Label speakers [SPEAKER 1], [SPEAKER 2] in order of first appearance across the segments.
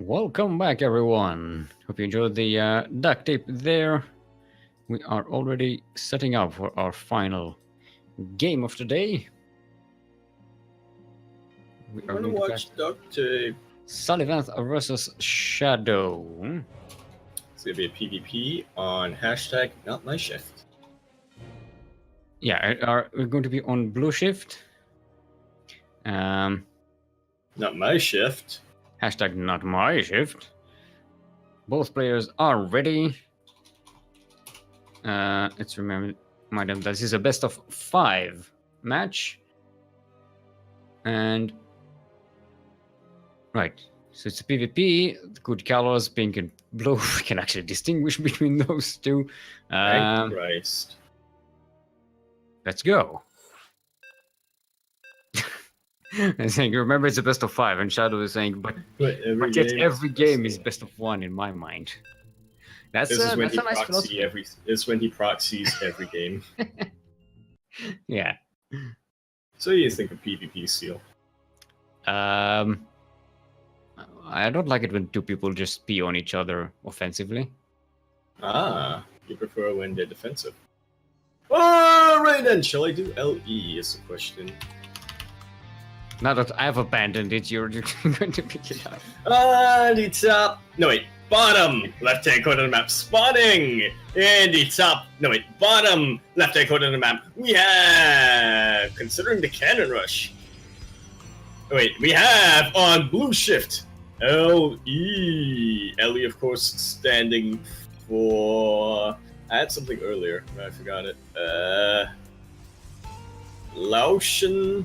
[SPEAKER 1] Welcome back, everyone. Hope you enjoyed the duct tape there. We are already setting up for our final game of the day. We
[SPEAKER 2] I want to watch duct tape.
[SPEAKER 1] Sullivan versus Shadow.
[SPEAKER 2] It's gonna be a PvP on hashtag not my shift.
[SPEAKER 1] Yeah, we're going to be on blue shift.
[SPEAKER 2] Not my shift.
[SPEAKER 1] Hashtag not my shift. Both players are ready. Let's remind them this is a best of 5 match. And right, so it's a PvP. Good colors, pink and blue. We can actually distinguish between those two.
[SPEAKER 2] Thank Christ.
[SPEAKER 1] Let's go. I'm saying, remember, it's a best of 5, and Shadow is saying, but every game is best of 1 in my mind. That's
[SPEAKER 2] this is when
[SPEAKER 1] that's a nice philosophy.
[SPEAKER 2] This is when he proxies every game.
[SPEAKER 1] Yeah.
[SPEAKER 2] So you think of PvP, Seal?
[SPEAKER 1] I don't like it when two people just pee on each other offensively.
[SPEAKER 2] Ah, you prefer when they're defensive. Oh, right then. Shall I do LE? Is the question.
[SPEAKER 1] Now that I've abandoned it, you're going to pick it up.
[SPEAKER 2] On the top. No, wait. Bottom. Left-hand corner of the map. Spawning. And the top. No, wait. Bottom. Left-hand corner of the map. We have. Considering the cannon rush. Oh, wait. We have on blue shift. LE. LE, of course, standing for. I had something earlier, but I forgot it. Laotian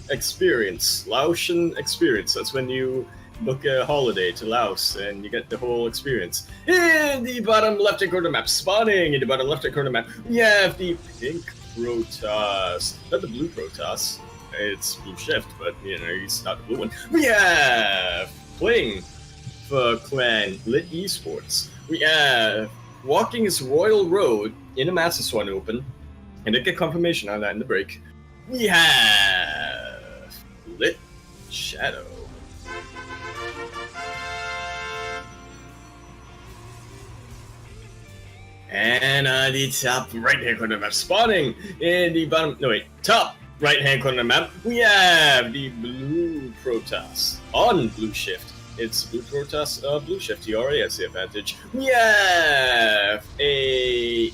[SPEAKER 2] experience. Laotian experience. That's when you book a holiday to Laos and you get the whole experience. In the bottom left-hand corner map, spawning in the bottom left-hand corner map, we have the pink Protoss. Not the blue Protoss. It's blue shift, but you know, he's not the blue one. We have playing for Clan Lit Esports. We have walking his royal road in a Master Swan Open. And I get confirmation on that in the break. We have Lit Shadow. And on the top right-hand corner of the map, spawning in the bottom, no wait, top right-hand corner of the map, we have the blue Protoss on blue shift. It's blue Protoss, blue shift. He already has the advantage. We have a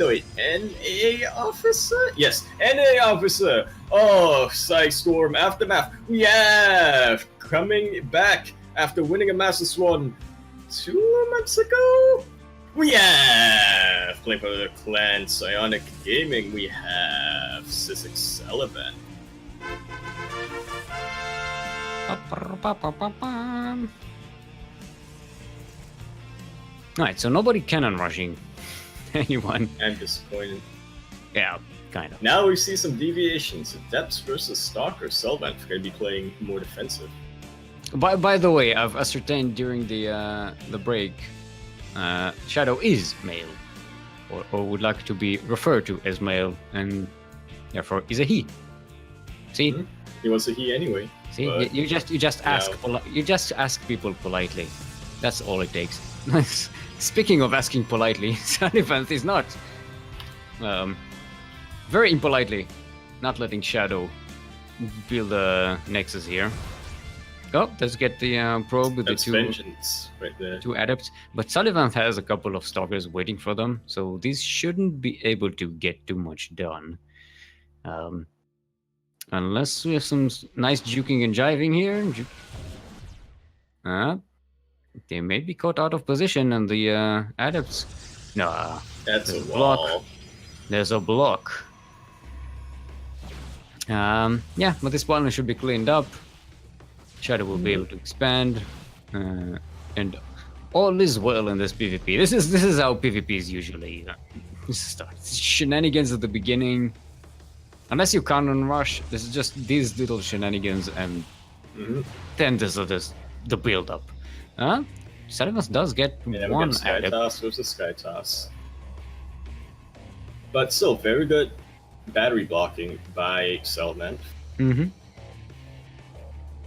[SPEAKER 2] NA officer? Yes, NA officer of Psystorm Aftermath. We have coming back after winning a Master Swan 2 months ago. We have playing for the clan Psionic Gaming. We have Sissix Sullivan.
[SPEAKER 1] Alright, so nobody cannon rushing anyone.
[SPEAKER 2] I'm disappointed.
[SPEAKER 1] Yeah, kind of.
[SPEAKER 2] Now we see some deviations. Adepts versus Stalker. Sullivan going to be playing more defensive.
[SPEAKER 1] By the way, I've ascertained during the break, Shadow is male, or would like to be referred to as male, and therefore is a he. See,
[SPEAKER 2] he was a he anyway.
[SPEAKER 1] See, you just ask you just ask people politely. That's all it takes. Speaking of asking politely, Sullivan is not very impolitely not letting Shadow build a nexus here. Oh, let's get the probe with
[SPEAKER 2] That's
[SPEAKER 1] the
[SPEAKER 2] vengeance right there.
[SPEAKER 1] 2 adepts. But Sullivan has a couple of stalkers waiting for them, so these shouldn't be able to get too much done. Unless we have some nice juking and jiving here. They may be caught out of position, and the adepts. No,
[SPEAKER 2] that's a
[SPEAKER 1] block.
[SPEAKER 2] Wall.
[SPEAKER 1] There's a block. Yeah, but this one should be cleaned up. Shadow will be able to expand, and all is well in this PvP. This is how PvP is usually starts. Shenanigans at the beginning. Unless you cannon rush, this is just these little shenanigans, and then there's the build up. Sullivan does get one
[SPEAKER 2] Sky
[SPEAKER 1] adept.
[SPEAKER 2] Toss versus Sky Toss. But still, very good battery blocking by Selman.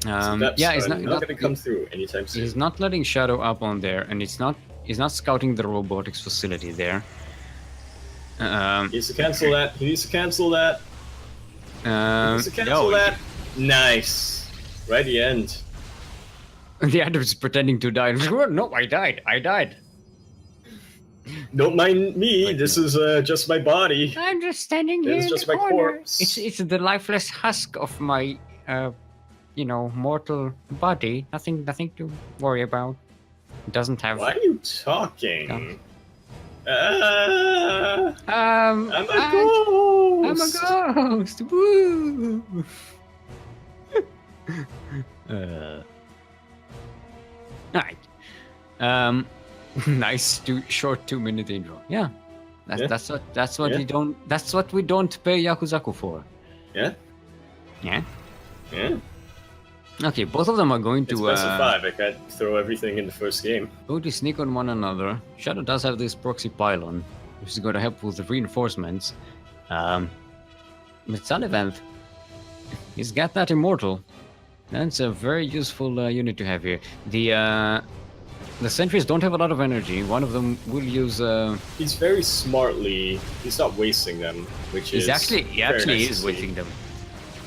[SPEAKER 1] Yeah, he's not,
[SPEAKER 2] not going to come through anytime soon.
[SPEAKER 1] he's not letting Shadow up on there, and he's not scouting the robotics facility there.
[SPEAKER 2] He needs to cancel that. He needs to cancel that. He needs to cancel that. Nice. Right at the end.
[SPEAKER 1] The Adam's pretending to die. No, I died.
[SPEAKER 2] Don't mind me. This is just my body.
[SPEAKER 1] I'm just standing here.
[SPEAKER 2] It's just my corpse.
[SPEAKER 1] It's the lifeless husk of my, mortal body. Nothing to worry about. It doesn't have.
[SPEAKER 2] Why are you talking?
[SPEAKER 1] I'm
[SPEAKER 2] I'm a ghost.
[SPEAKER 1] I'm a ghost. Woo! Alright. Nice short 2-minute intro. Yeah. That's what we don't pay Yakuzaku for.
[SPEAKER 2] Yeah.
[SPEAKER 1] Yeah.
[SPEAKER 2] Yeah.
[SPEAKER 1] Okay, both of them are going to
[SPEAKER 2] It's best of 5. I can't throw everything in the first game.
[SPEAKER 1] go to sneak on one another. Shadow does have this proxy pylon, which is going to help with the reinforcements. With Sullivan, he's got that immortal. That's a very useful unit to have here. The sentries don't have a lot of energy. One of them will use.
[SPEAKER 2] He's very smartly. He's not wasting them, which
[SPEAKER 1] He
[SPEAKER 2] is.
[SPEAKER 1] actually
[SPEAKER 2] very nice to
[SPEAKER 1] is
[SPEAKER 2] see.
[SPEAKER 1] wasting them.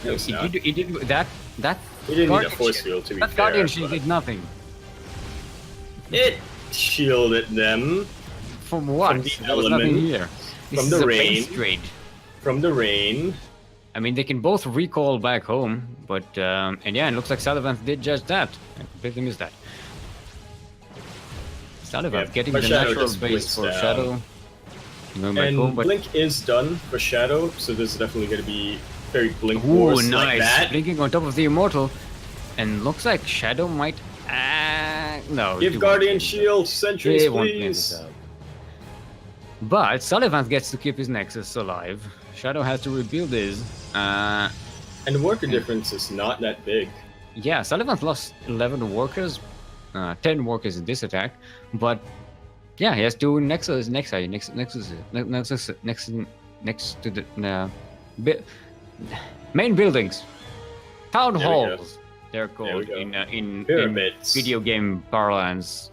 [SPEAKER 2] No, he's not.
[SPEAKER 1] He did that.
[SPEAKER 2] He didn't need a
[SPEAKER 1] guardian
[SPEAKER 2] force
[SPEAKER 1] shield-
[SPEAKER 2] field to be
[SPEAKER 1] That
[SPEAKER 2] fair.
[SPEAKER 1] guardian shield
[SPEAKER 2] but
[SPEAKER 1] did nothing.
[SPEAKER 2] It shielded them
[SPEAKER 1] From what?
[SPEAKER 2] From the
[SPEAKER 1] There was nothing
[SPEAKER 2] element,
[SPEAKER 1] here. This
[SPEAKER 2] from
[SPEAKER 1] is
[SPEAKER 2] the
[SPEAKER 1] a
[SPEAKER 2] rain.
[SPEAKER 1] base trade.
[SPEAKER 2] from the rain.
[SPEAKER 1] I mean, they can both recall back home, but and yeah, it looks like Sullivan did just that. I completely missed that. Sullivan
[SPEAKER 2] Yeah,
[SPEAKER 1] getting
[SPEAKER 2] but
[SPEAKER 1] the
[SPEAKER 2] Shadow
[SPEAKER 1] natural
[SPEAKER 2] just
[SPEAKER 1] base
[SPEAKER 2] blinks
[SPEAKER 1] for
[SPEAKER 2] down.
[SPEAKER 1] Shadow. Going back
[SPEAKER 2] And
[SPEAKER 1] home, but
[SPEAKER 2] Blink is done for Shadow, so this is definitely going to be very Blink
[SPEAKER 1] ooh,
[SPEAKER 2] Wars
[SPEAKER 1] nice!
[SPEAKER 2] like that.
[SPEAKER 1] Blinking on top of the immortal, and looks like Shadow might. No.
[SPEAKER 2] Give
[SPEAKER 1] it
[SPEAKER 2] Guardian
[SPEAKER 1] won't
[SPEAKER 2] Shield,
[SPEAKER 1] It
[SPEAKER 2] sentries,
[SPEAKER 1] won't mess
[SPEAKER 2] please.
[SPEAKER 1] it up. But Sullivan gets to keep his Nexus alive. Shadow has to rebuild his.
[SPEAKER 2] And the worker difference is not that big.
[SPEAKER 1] Yeah, Sullivan's lost 11 workers, 10 workers in this attack, but yeah, he has 2 next to the main buildings, town
[SPEAKER 2] There we go.
[SPEAKER 1] halls. They're
[SPEAKER 2] we
[SPEAKER 1] called
[SPEAKER 2] go.
[SPEAKER 1] in
[SPEAKER 2] Pyramids.
[SPEAKER 1] video game parlance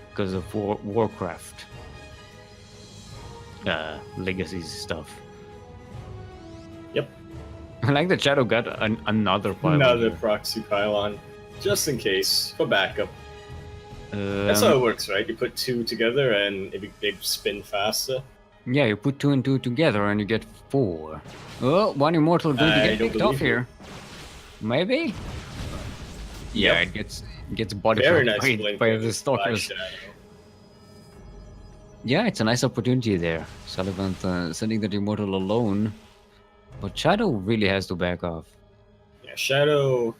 [SPEAKER 1] because of Warcraft legacies stuff.
[SPEAKER 2] Yep.
[SPEAKER 1] I like that Shadow got another pylon.
[SPEAKER 2] Another
[SPEAKER 1] here.
[SPEAKER 2] proxy pylon, just in case, for backup. That's how it works, right? You put 2 together and they spin faster.
[SPEAKER 1] Yeah, you put 2 and 2 together and you get 4. Oh, one immortal going to
[SPEAKER 2] I
[SPEAKER 1] get
[SPEAKER 2] don't
[SPEAKER 1] picked off
[SPEAKER 2] believe you.
[SPEAKER 1] here. Maybe? Yeah,
[SPEAKER 2] Yep.
[SPEAKER 1] it gets body
[SPEAKER 2] Very
[SPEAKER 1] blocked
[SPEAKER 2] nice blink
[SPEAKER 1] by the
[SPEAKER 2] by
[SPEAKER 1] stalkers.
[SPEAKER 2] Shadow.
[SPEAKER 1] Yeah, it's a nice opportunity there. Sullivan sending that immortal alone. But Shadow really has to back off.
[SPEAKER 2] Yeah, Shadow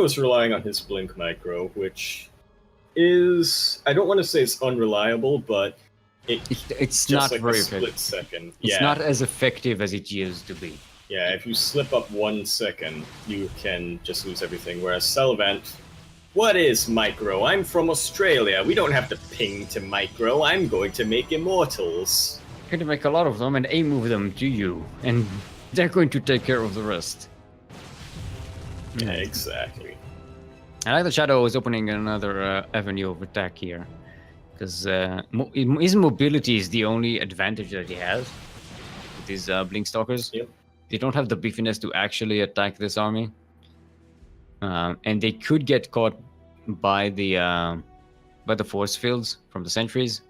[SPEAKER 2] is relying on his blink micro, which is, I don't want to say it's unreliable, but
[SPEAKER 1] It's
[SPEAKER 2] just
[SPEAKER 1] not
[SPEAKER 2] like
[SPEAKER 1] very
[SPEAKER 2] a
[SPEAKER 1] effective.
[SPEAKER 2] split second.
[SPEAKER 1] It's
[SPEAKER 2] Yeah,
[SPEAKER 1] not as effective as it used to be.
[SPEAKER 2] yeah. If you slip up 1 second, you can just lose everything. Whereas Salvant, what is micro? I'm from Australia. We don't have to ping to micro. I'm going to make immortals.
[SPEAKER 1] You're going to make a lot of them and move them to you. And they're going to take care of the rest.
[SPEAKER 2] Yeah, exactly.
[SPEAKER 1] I like that Shadow is opening another avenue of attack here. Because his mobility is the only advantage that he has with his Blink Stalkers.
[SPEAKER 2] Yep.
[SPEAKER 1] They don't have the beefiness to actually attack this army. And they could get caught by the force fields from the sentries.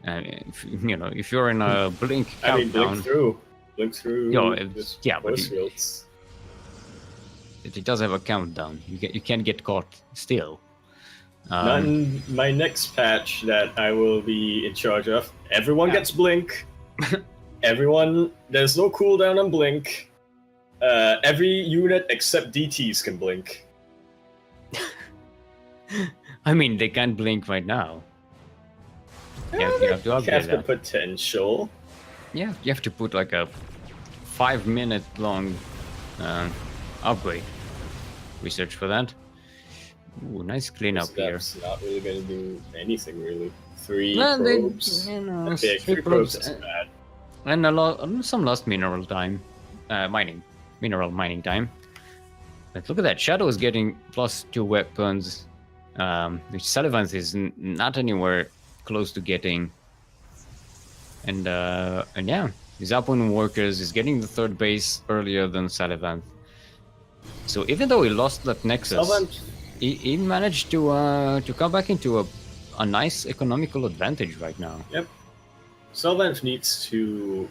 [SPEAKER 1] If you're in a Blink
[SPEAKER 2] I mean,
[SPEAKER 1] countdown,
[SPEAKER 2] blink through.
[SPEAKER 1] Yo,
[SPEAKER 2] this
[SPEAKER 1] yeah, but
[SPEAKER 2] force fields.
[SPEAKER 1] it does have a countdown. You can't get caught still.
[SPEAKER 2] Not in my next patch that I will be in charge of. Everyone gets blink. Everyone, there's no cooldown on blink. Every unit except DTs can blink.
[SPEAKER 1] I mean, they can't blink right now. You have to upgrade
[SPEAKER 2] Have the
[SPEAKER 1] that.
[SPEAKER 2] potential.
[SPEAKER 1] Yeah, you have to put like a 5-minute long upgrade. Research for that. Ooh, nice cleanup here.
[SPEAKER 2] That's not really going to do anything, really. 3
[SPEAKER 1] Well, they-
[SPEAKER 2] probes.
[SPEAKER 1] you know,
[SPEAKER 2] Okay, 3
[SPEAKER 1] 3
[SPEAKER 2] probes
[SPEAKER 1] probes,
[SPEAKER 2] isn't bad.
[SPEAKER 1] And some lost mineral time. Mining. mineral mining time. But look at that, Shadow is getting +2 weapons, which Sullivan's is not anywhere close to getting. And yeah, his opponent workers is getting the third base earlier than Sullivan. So even though he lost that Nexus, he managed to come back into a nice economical advantage right now.
[SPEAKER 2] Yep. Sullivan needs to,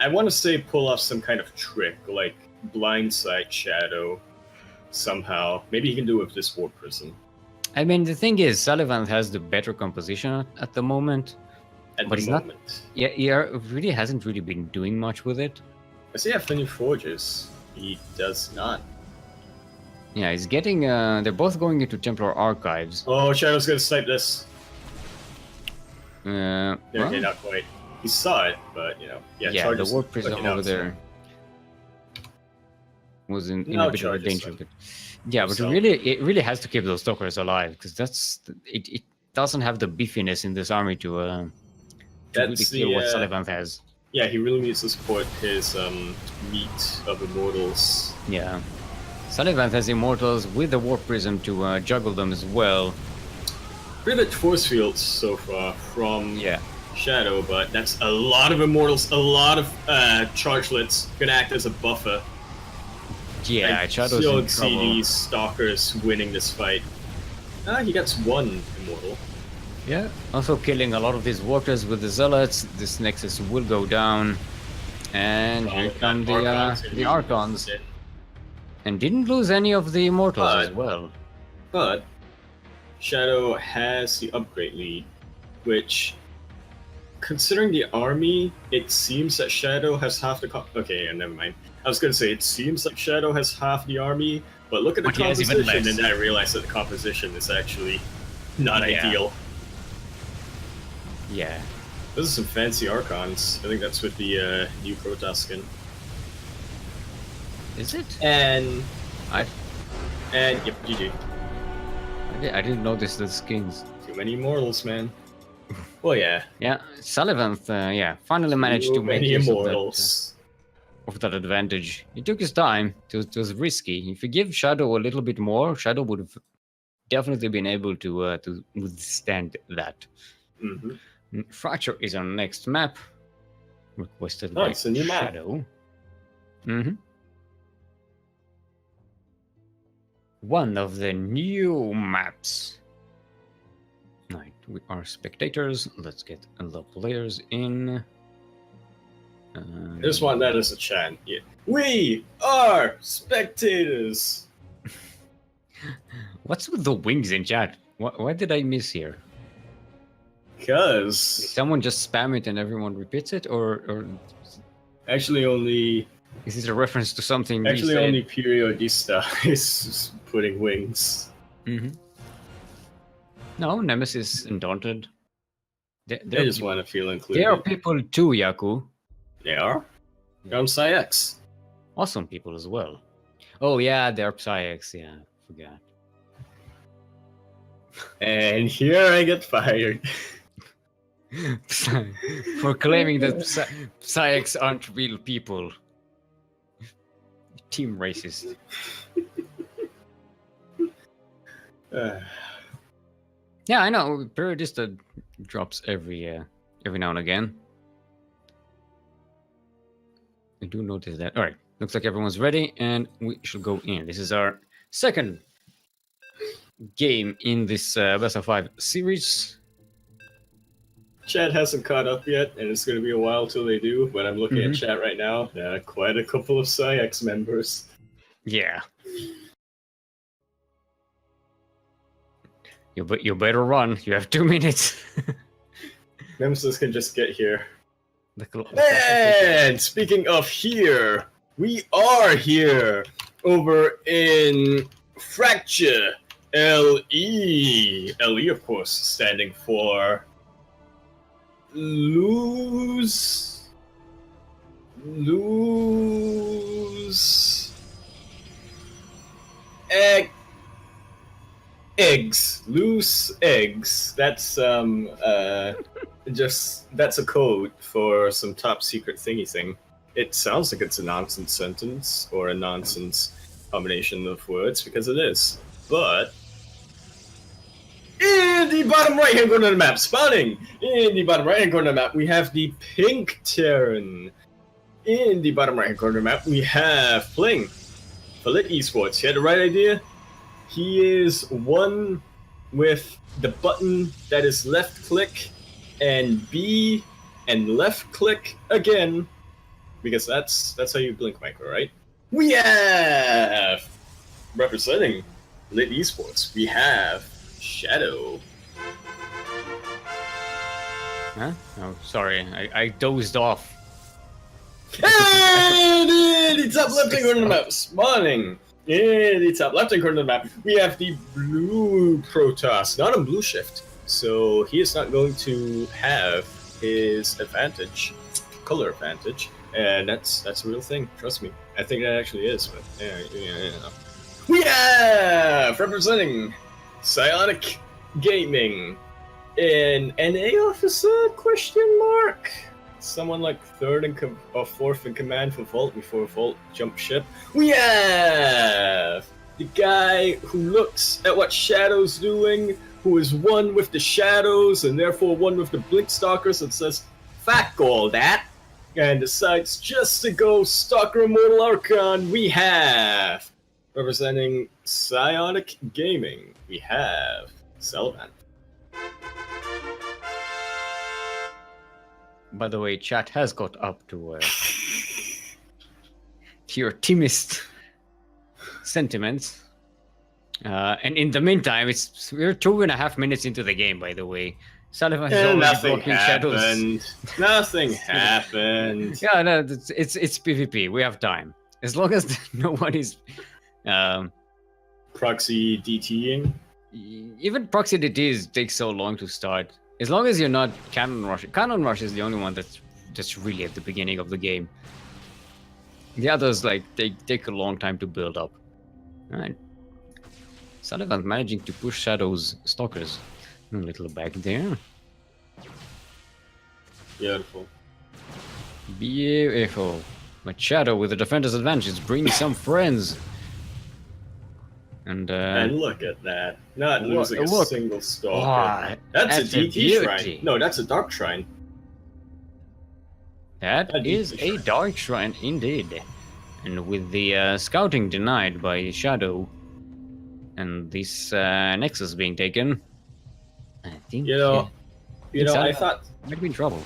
[SPEAKER 2] I want to say, pull off some kind of trick, like blindside Shadow somehow. Maybe he can do it with this Warp Prism.
[SPEAKER 1] I mean, the thing is, Sullivan has the better composition at the moment. But he's not. Yeah, he really hasn't really been doing much with it.
[SPEAKER 2] Does he have any forges? He does not.
[SPEAKER 1] Yeah, he's getting. They're both going into Templar Archives.
[SPEAKER 2] Oh, Shadow's gonna snipe this.
[SPEAKER 1] Well,
[SPEAKER 2] Okay, not quite. He saw it, but you know,
[SPEAKER 1] yeah, the Warp Prism over there was in a bit of a danger. But yeah, but it really has to keep those Stalkers alive, because it doesn't have the beefiness in this army to really kill what Sullivan has.
[SPEAKER 2] Yeah, he really needs to support his meat of Immortals.
[SPEAKER 1] Yeah. Sullivan has Immortals with the Warp Prism to juggle them as well.
[SPEAKER 2] Pretty much force fields so far from Shadow, but that's a lot of Immortals, a lot of Chargelets gonna act as a buffer.
[SPEAKER 1] Yeah, Shadow's in trouble.
[SPEAKER 2] See these Stalkers winning this fight. He gets one Immortal.
[SPEAKER 1] Yeah, also killing a lot of these workers with the Zealots. This Nexus will go down. And here come the Archons. And didn't lose any of the Immortals as well.
[SPEAKER 2] But Shadow has the upgrade lead, which, considering the army, it seems that Shadow has half the okay, never mind. I was gonna say it seems like Shadow has half the army, but look at the composition, and then I realized that the composition is actually not ideal.
[SPEAKER 1] Yeah.
[SPEAKER 2] Those are some fancy Archons. I think that's with the new Protoss skin.
[SPEAKER 1] Is it?
[SPEAKER 2] And yep, GG.
[SPEAKER 1] I didn't notice the skins.
[SPEAKER 2] Too many Immortals, man. Well, yeah.
[SPEAKER 1] Yeah, Sullivan, finally managed to make use of that advantage. He took his time. It was risky. If you give Shadow a little bit more, Shadow would have definitely been able to withstand that.
[SPEAKER 2] Mm-hmm.
[SPEAKER 1] Fracture is our next map, requested by
[SPEAKER 2] it's a new
[SPEAKER 1] Shadow.
[SPEAKER 2] Map.
[SPEAKER 1] Mm-hmm. One of the new maps. Right, we are spectators. Let's get the players in.
[SPEAKER 2] I just want that as a chant. Yeah. We are spectators.
[SPEAKER 1] What's with the wings in chat? What did I miss here?
[SPEAKER 2] Because
[SPEAKER 1] someone just spam it and everyone repeats it, or
[SPEAKER 2] actually only
[SPEAKER 1] is this a reference to something?
[SPEAKER 2] Actually, only Periodista is putting wings.
[SPEAKER 1] Mm-hmm. No, Nemesis and Daunted.
[SPEAKER 2] They just want to feel included.
[SPEAKER 1] There are people too, Yaku.
[SPEAKER 2] They are? They're on PsyX.
[SPEAKER 1] Awesome people as well. Oh yeah, they're PsyX, yeah, forgot.
[SPEAKER 2] And here I get fired.
[SPEAKER 1] For claiming that PsyX aren't real people. Team racist. Yeah, I know. Periodista drops every now and again. I do notice that. All right, looks like everyone's ready, and we should go in. This is our second game in this best of 5 series.
[SPEAKER 2] Chat hasn't caught up yet, and it's going to be a while till they do. But I'm looking at chat right now. Quite a couple of PsyX members.
[SPEAKER 1] Yeah. You better run. You have 2 minutes.
[SPEAKER 2] Nemesis can just get here. And speaking of here, we are here over in Fracture LE. LE, of course, standing for lose eggs. Loose eggs. That's that's a code for some top secret thingy thing. It sounds like it's a nonsense sentence or a nonsense combination of words because it is. But in the bottom right hand corner of the map, spawning in the bottom right hand corner of the map, we have the Pink Terran. In the bottom right hand corner of the map, we have playing for Lit Esports. He had the right idea. He is one with the button that is left click and B and left click again, because that's how you blink micro, right? We have representing Lit Esports. We have Shadow.
[SPEAKER 1] Huh? Oh, sorry. I dozed off.
[SPEAKER 2] And in the top left hand corner of the map, spawning. In the top left hand corner of the map, we have the blue Protoss, not a blue shift. So he is not going to have his advantage, color advantage, and that's a real thing. Trust me, I think that actually is. But yeah. We have representing Psionic Gaming, an NA officer? Question mark. Someone like third and or fourth in command for Vault before Vault jumped ship. We have the guy who looks at what Shadow's doing, who is one with the Shadows and therefore one with the Blink Stalkers, and says, "Fuck all that," and decides just to go Stalker Immortal Archon. We have representing Psionic Gaming. We have Sullivan.
[SPEAKER 1] By the way, chat has got up to your teamist sentiments. And in the meantime, we're 2.5 minutes into the game, by the way. Sullivan is already
[SPEAKER 2] nothing
[SPEAKER 1] blocking
[SPEAKER 2] happened.
[SPEAKER 1] shadows.
[SPEAKER 2] Nothing happened.
[SPEAKER 1] Yeah, no, it's PvP. We have time. As long as no one is...
[SPEAKER 2] Proxy DTing?
[SPEAKER 1] Even proxy DTs take so long to start. As long as you're not Cannon Rush. Cannon Rush is the only one that's really at the beginning of the game. The others, like, they take a long time to build up. Alright. Sullivan's managing to push Shadow's Stalkers a little back there.
[SPEAKER 2] Beautiful.
[SPEAKER 1] Beautiful. But Shadow with the defender's advantage is bringing some friends. And
[SPEAKER 2] look at that. Not losing a single Stalker.
[SPEAKER 1] Oh,
[SPEAKER 2] that's a DT
[SPEAKER 1] beauty.
[SPEAKER 2] Shrine. No, that's a Dark Shrine.
[SPEAKER 1] That is a Dark Shrine indeed. And with the scouting denied by Shadow and this Nexus being taken, I think
[SPEAKER 2] I thought
[SPEAKER 1] might be in trouble.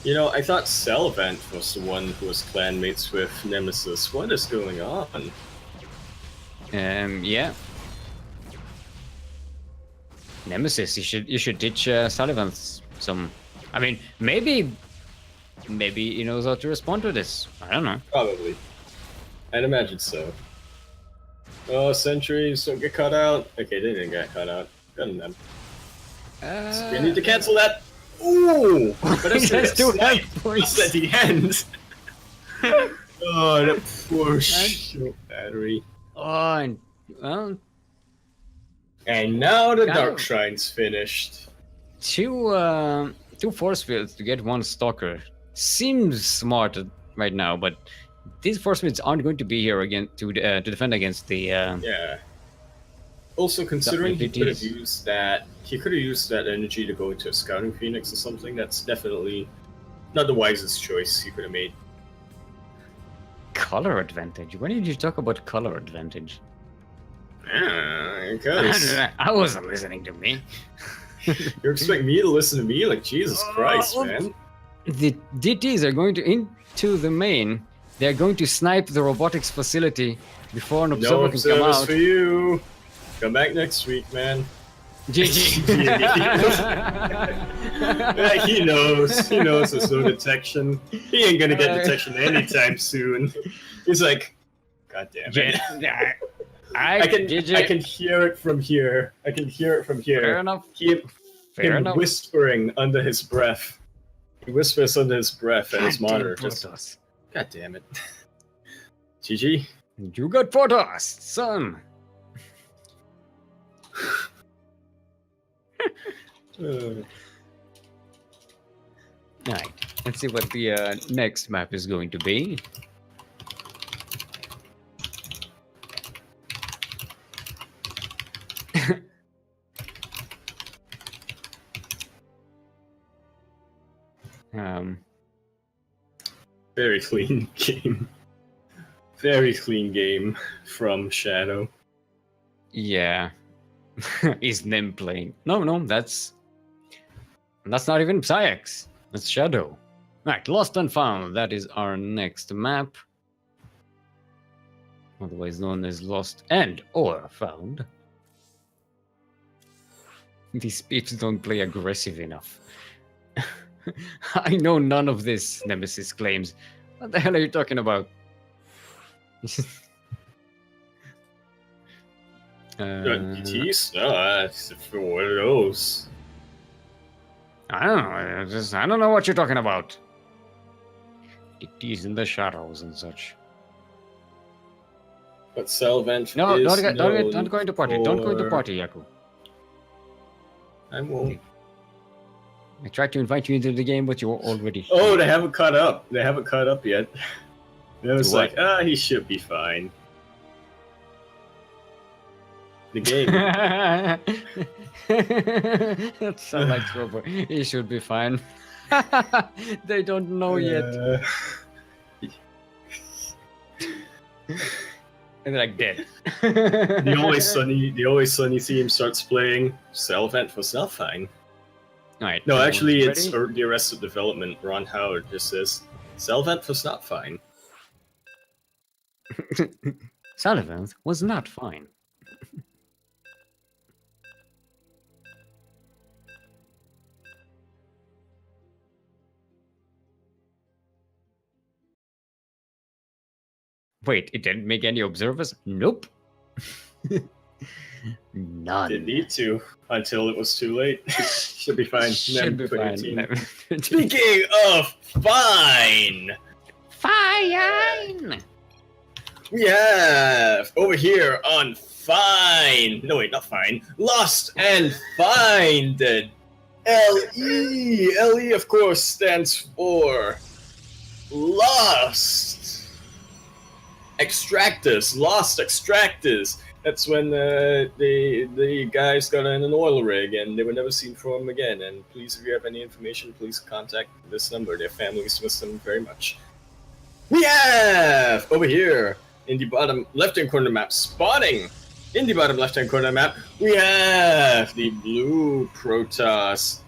[SPEAKER 2] I thought Salvant was the one who was clanmates with Nemesis. What is going on?
[SPEAKER 1] Yeah. Nemesis, you should ditch Sullivan's some. I mean, maybe he knows how to respond to this. I don't know.
[SPEAKER 2] Probably. I'd imagine so. Oh, sentries don't get cut out. Okay, they didn't get cut out. Good on them. We need to cancel that. Ooh! But it's
[SPEAKER 1] That's two
[SPEAKER 2] snipe
[SPEAKER 1] points
[SPEAKER 2] at the end. Oh, that poor shit battery.
[SPEAKER 1] Oh, and well,
[SPEAKER 2] And now the
[SPEAKER 1] Got
[SPEAKER 2] Dark
[SPEAKER 1] him.
[SPEAKER 2] Shrine's finished.
[SPEAKER 1] two force fields to get one Stalker seems smart right now, but these force fields aren't going to be here again to defend against the.
[SPEAKER 2] Yeah. Also, considering he could have
[SPEAKER 1] PTs.
[SPEAKER 2] used that energy to go into a Scouting Phoenix or something, that's definitely not the wisest choice he could have made.
[SPEAKER 1] Color advantage. When did you talk about color advantage?
[SPEAKER 2] Because
[SPEAKER 1] I wasn't listening to me.
[SPEAKER 2] you expect me to listen to me? Like, Jesus Christ, man.
[SPEAKER 1] The DTs are going to into the main. They're going to snipe the robotics facility before an
[SPEAKER 2] No
[SPEAKER 1] observer can come
[SPEAKER 2] observers
[SPEAKER 1] out.
[SPEAKER 2] for you. Come back next week, man.
[SPEAKER 1] GG.
[SPEAKER 2] Yeah, he knows. He knows there's no detection. He ain't gonna get detection anytime soon. He's like, God damn it. I can hear it from here. I can hear it from here.
[SPEAKER 1] Fair enough.
[SPEAKER 2] Him whispering under his breath. He whispers under his breath at his monitor. Just, God damn it. GG.
[SPEAKER 1] You got Protoss, son. Alright. Let's see what the next map is going to be. um,
[SPEAKER 2] Very clean game. Very clean game from Shadow.
[SPEAKER 1] yeah. Is Nim playing? No, that's not even Psyx. That's Shadow. Right, Lost and Found. That is our next map. Otherwise known as Lost and or Found. These peeps don't play aggressive enough. I know none of this, Nemesis claims. What the hell are you talking about?
[SPEAKER 2] GTs? No, that's for one of those.
[SPEAKER 1] I don't know. I don't know what you're talking about. DTs in the shadows and such.
[SPEAKER 2] But Selvent
[SPEAKER 1] No,
[SPEAKER 2] is
[SPEAKER 1] don't go into party. Don't go into
[SPEAKER 2] for-
[SPEAKER 1] party, Yaku.
[SPEAKER 2] I won't.
[SPEAKER 1] I tried to invite you into the game, but you were already.
[SPEAKER 2] Oh, they haven't caught up. They haven't caught up yet. It was
[SPEAKER 1] To what?
[SPEAKER 2] like, he should be fine. The game.
[SPEAKER 1] That sounds like trouble. He should be fine. They don't know yet. And they're like dead.
[SPEAKER 2] The always sunny theme starts playing. Selvent was not fine.
[SPEAKER 1] Alright.
[SPEAKER 2] No, actually,
[SPEAKER 1] everyone's
[SPEAKER 2] it's
[SPEAKER 1] ready?
[SPEAKER 2] the Arrested Development. Ron Howard just says Selvent was not fine.
[SPEAKER 1] Sullivan was not fine. Wait, it didn't make any observers? Nope. None.
[SPEAKER 2] Didn't need to until it was too late. Should be fine.
[SPEAKER 1] Should be fine.
[SPEAKER 2] 2018. Speaking of fine,
[SPEAKER 1] Fine.
[SPEAKER 2] we have over here on Fine. No, wait, not Fine. Lost and Find. LE. LE, of course, stands for Lost Extractors. Lost Extractors. That's when the guys got in an oil rig and they were never seen from again. And please, if you have any information, please contact this number. Their families miss them very much. We have over here in the bottom left-hand corner map spawning. In the bottom left-hand corner map, we have the blue Protoss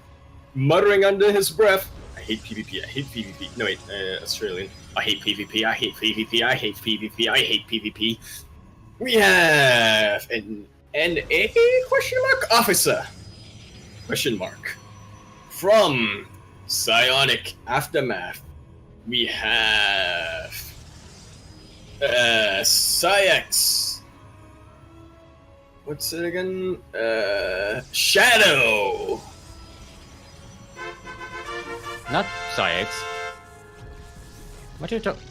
[SPEAKER 2] muttering under his breath. I hate PvP. I hate PvP. No wait, Australian. I hate PvP. I hate PvP. I hate PvP. I hate PvP. We have an NA question mark officer question mark from Psionic Aftermath. We have Psyx. What's it again? Shadow.
[SPEAKER 1] Not Psyx. What are you talking?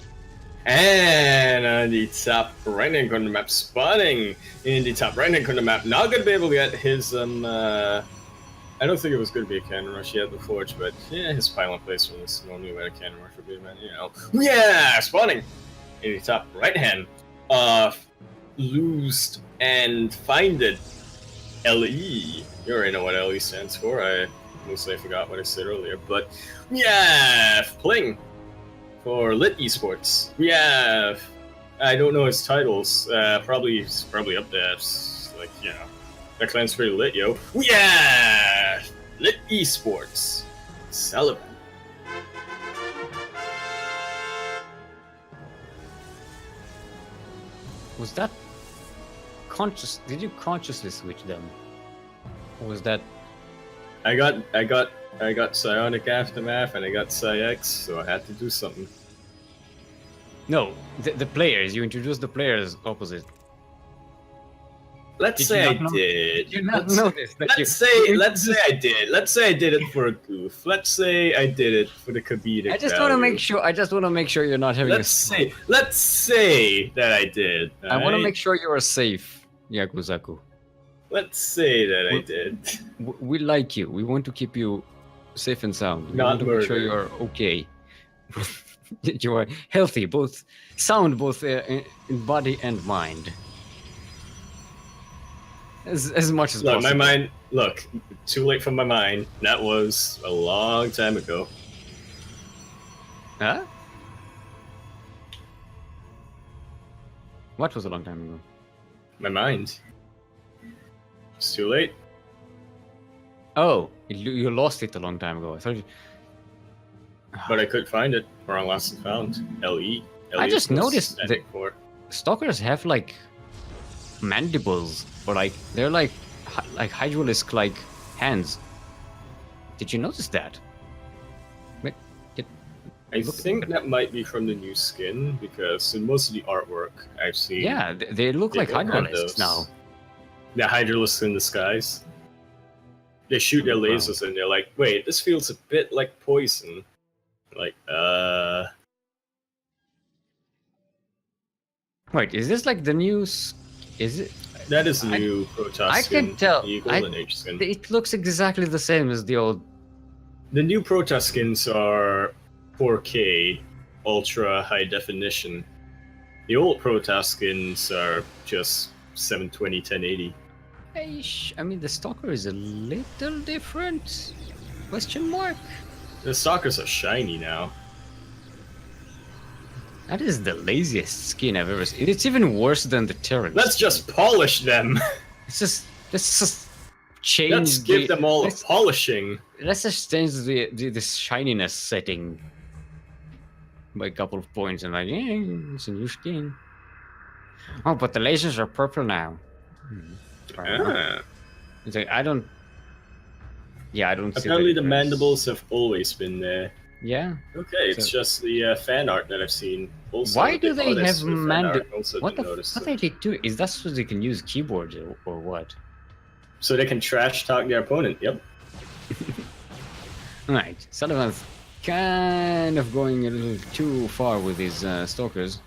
[SPEAKER 2] And on the top right-hand corner map, spawning in the top right-hand corner map. Not gonna be able to get his I don't think it was gonna be a cannon rush yet, the Forge, but yeah, his pylon placement is normally where a cannon rush would be, man. You know. Yeah, spawning in the top right-hand of Loosed and Finded. LE. You already know what LE stands for. I mostly forgot what I said earlier, but yeah, playing for Lit Esports. We have, I don't know his titles, probably up there. It's like, you know, that clan's pretty lit, yo. We have Lit Esports. Sullivan.
[SPEAKER 1] Was that conscious? Did you consciously switch them? Or was that?
[SPEAKER 2] I got Psionic Aftermath and I got Psyx, so I had to do something.
[SPEAKER 1] No, the players. You introduced the players opposite.
[SPEAKER 2] Let's
[SPEAKER 1] Did
[SPEAKER 2] say
[SPEAKER 1] you
[SPEAKER 2] I
[SPEAKER 1] not know-
[SPEAKER 2] did.
[SPEAKER 1] Did you not notice that
[SPEAKER 2] Let's say I did. Let's say I did it for a goof. Let's say I did it for the comedic.
[SPEAKER 1] I just want to make sure. I just want to make sure you're not having.
[SPEAKER 2] Let's say that I did.
[SPEAKER 1] I want to make sure you are safe, Yakuzaku.
[SPEAKER 2] Let's say that I did.
[SPEAKER 1] We like you. We want to keep you safe and sound. We
[SPEAKER 2] Not
[SPEAKER 1] want to make sure
[SPEAKER 2] murder.
[SPEAKER 1] you're okay. You are healthy, both sound, both in body and mind. As much as
[SPEAKER 2] Look,
[SPEAKER 1] possible.
[SPEAKER 2] my mind. Look, too late for my mind. That was a long time ago.
[SPEAKER 1] Huh? What was a long time ago?
[SPEAKER 2] My mind. It's too late.
[SPEAKER 1] Oh, you lost it a long time ago. I thought you...
[SPEAKER 2] But I could find it, or lost and found. LE.
[SPEAKER 1] I just noticed that
[SPEAKER 2] for.
[SPEAKER 1] stalkers have like mandibles, or like they're like hydraulisk like hands. Did you notice that? Wait,
[SPEAKER 2] I think that might be from the new skin, because in most of the artwork I've seen.
[SPEAKER 1] Yeah, they look like
[SPEAKER 2] don't have
[SPEAKER 1] hydraulisks
[SPEAKER 2] those.
[SPEAKER 1] now.
[SPEAKER 2] The hydralisks in the skies. They shoot their lasers and they're like, wait, this feels a bit like poison. Like,
[SPEAKER 1] Wait, is this like the new? Is it?
[SPEAKER 2] that is the new Protoss
[SPEAKER 1] I
[SPEAKER 2] skin.
[SPEAKER 1] can tell.
[SPEAKER 2] The Golden Age skin.
[SPEAKER 1] It looks exactly the same as the old.
[SPEAKER 2] The new Protoss skins are 4K, ultra high definition. The old Protoss skins are just 720, 1080.
[SPEAKER 1] I mean, the stalker is a little different. Question mark.
[SPEAKER 2] The stalkers are shiny now.
[SPEAKER 1] That is the laziest skin I've ever seen. It's even worse than the Terran.
[SPEAKER 2] Let's just polish them.
[SPEAKER 1] Let's just change.
[SPEAKER 2] Let's give them all a polishing.
[SPEAKER 1] Let's just change the shininess setting by a couple of points, and like, yeah, it's a new skin. Oh, but the lasers are purple now.
[SPEAKER 2] Ah.
[SPEAKER 1] It's like, I don't. Yeah, I don't. see
[SPEAKER 2] Apparently, the
[SPEAKER 1] difference.
[SPEAKER 2] mandibles have always been there.
[SPEAKER 1] Yeah.
[SPEAKER 2] Okay, it's
[SPEAKER 1] So-
[SPEAKER 2] just the fan art that I've seen. Also,
[SPEAKER 1] Why do they
[SPEAKER 2] this
[SPEAKER 1] have
[SPEAKER 2] with fan
[SPEAKER 1] mandi-
[SPEAKER 2] art, also
[SPEAKER 1] What the
[SPEAKER 2] didn't notice
[SPEAKER 1] fuck
[SPEAKER 2] it.
[SPEAKER 1] are they doing? Is that so they can use keyboards or what?
[SPEAKER 2] So they can trash talk their opponent. Yep.
[SPEAKER 1] Right, Sullivan's kind of going a little too far with his stalkers,